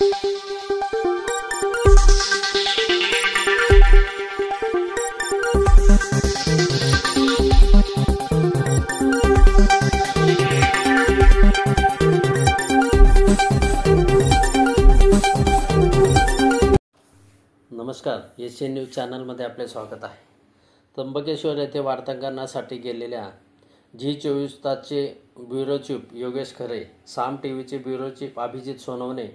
नमस्कार, Asian news चॅनलमध्ये आपले स्वागत आहे। त्र्यंबकेश्वर येथे वार्तांकनासाठी गेलेल्या जी24 तासचे ब्युरो चीफ योगेश खरे, साम टीव्हीचे ब्युरो चीफ अभिजित सोनवणे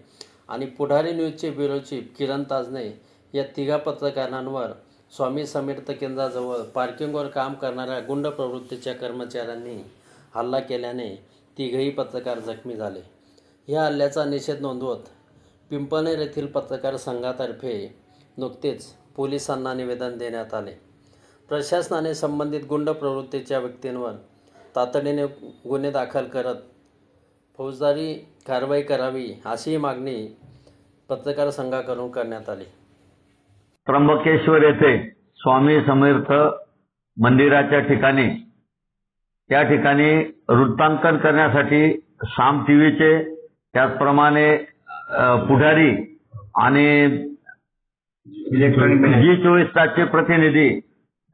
आणि पुढारी न्यूजचे ब्युरो चीफ किरण ताजने या तिघा पत्रकारांवर स्वामी समर्थ केंद्राजवळ पार्किंगवर काम करणाऱ्या गुंड प्रवृत्तीच्या कर्मचाऱ्यांनी हल्ला केल्याने तिघही पत्रकार जखमी झाले। या हल्ल्याचा निषेध नोंदवत पिंपळनेर येथील पत्रकार संघातर्फे नुकतेच पोलिसांना निवेदन देण्यात आले। प्रशासनाने संबंधित गुंड प्रवृत्तीच्या व्यक्तींवर तातडीने गुन्हे दाखल करत फौजदारी कारवाई करावी अशी मागणी पत्रकार संघाकडून करण्यात आली। त्र्यंबकेश्वर येथे स्वामी समर्थ मंदिराच्या ठिकाणी त्या ठिकाणी वृत्तांकन करण्यासाठी साम टीव्हीचे त्याचप्रमाणे पुढारी आणि जी24 तासचे प्रतिनिधी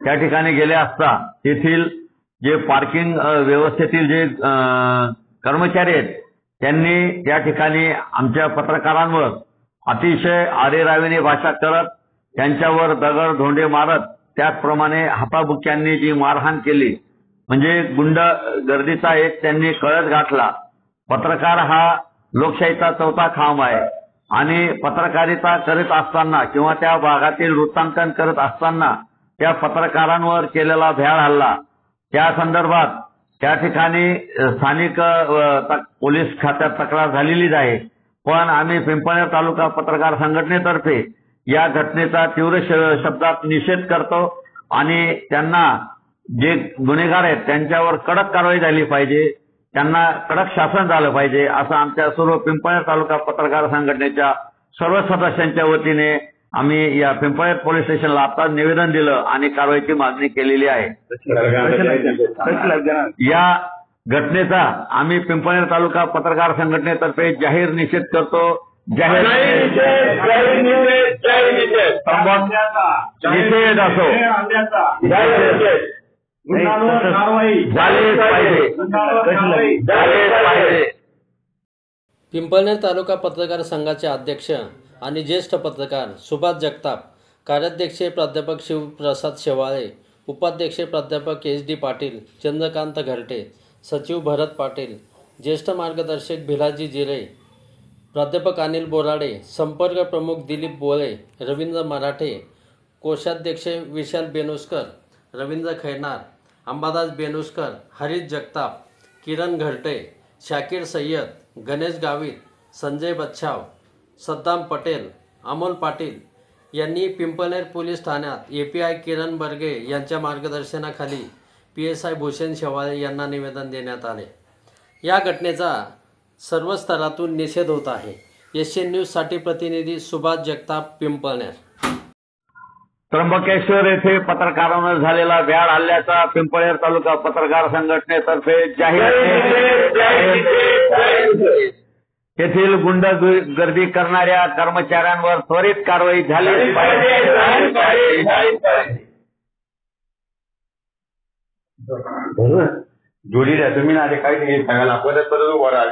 त्या ठिकाणी गेले असता तेथील जे पार्किंग व्यवस्थेतील जे कर्मचारी आहेत त्यांनी त्या ठिकाणी आमच्या पत्रकारांवर अतिशय आरेरावीने भाषा करत त्यांच्यावर दगड धोंडे मारत त्याचप्रमाणे हाताबुक्यांनी जी मारहाण केली म्हणजे गुंड गर्दीचा एक त्यांनी कळस घातला। पत्रकार हा लोकशाहीचा चौथा खांब आहे आणि पत्रकारिता करीत असताना किंवा त्या भागातील वृत्तांकन करत असताना त्या पत्रकारांवर केलेला भ्याड हल्ला त्या संदर्भात त्या ठिकाणी स्थानिक पोलीस खात्यात तक्रार झालेलीच आहे। पण आम्ही पिंपळनेर तालुका पत्रकार संघटनेतर्फे या घटनेचा तीव्र शब्दात निषेध करतो आणि त्यांना जे गुन्हेगार आहेत त्यांच्यावर कडक कारवाई झाली पाहिजे, त्यांना कडक शासन झालं पाहिजे असं आमच्या सर्व पिंपळनेर तालुका पत्रकार संघटनेच्या सर्व सदस्यांच्या वतीने आम्ही या पिंपळनेर पोलीस स्टेशनला आता निवेदन दिलं आणि कारवाईची मागणी केलेली आहे। या घटनेचा आम्ही पिंपळनेर तालुका पत्रकार संघटनेतर्फे जाहीर निषेध करतो। जाहीर निषेध असो पिंपळनेर तालुका पत्रकार संघाचे अध्यक्ष आणि ज्येष्ठ पत्रकार सुभाष जगताप, कार्याध्यक्ष प्राध्यापक शिवप्रसाद शेवाळे, उपाध्यक्ष प्राध्यापक SD पाटील, चंद्रकांत घरटे, सचिव भरत पाटील, ज्येष्ठ मार्गदर्शक भिलाजी जिरे, प्राध्यापक अनिल बोराडे, संपर्क प्रमुख दिलीप बोळे, रवींद्र मराठे, कोषाध्यक्ष विशाल बेनुस्कर, रवींद्र खैरनार, अंबादास बेनुस्कर, हरीश जगताप, किरण घरटे, शाकीर सय्यद, गणेश गावित, संजय बच्छाव, सद्दाम पटेल, अमोल पाटील यांनी पिंपळनेर पोलीस ठाण्यात API किरण बर्गे यांच्या मार्गदर्शनाखाली PSI भूषण शेवाळे यांना निवेदन देण्यात आले। या घटनेचा सर्व स्तरातून निषेध होत आहे। एशियन न्यूजसाठी प्रतिनिधी सुभाष जगताप, पिंपळनेर। त्र्यंबकेश्वर येथे पत्रकारांवर झालेला भ्याड हल्ल्याचा पिंपळनेर तालुका पत्रकार संघटनेतर्फे जाहीर येथील गुंड गर्दी करणाऱ्या कर्मचाऱ्यांवर त्वरित कारवाई झाली पाहिजे। जोडी तुम्ही ना काही सांगायला परत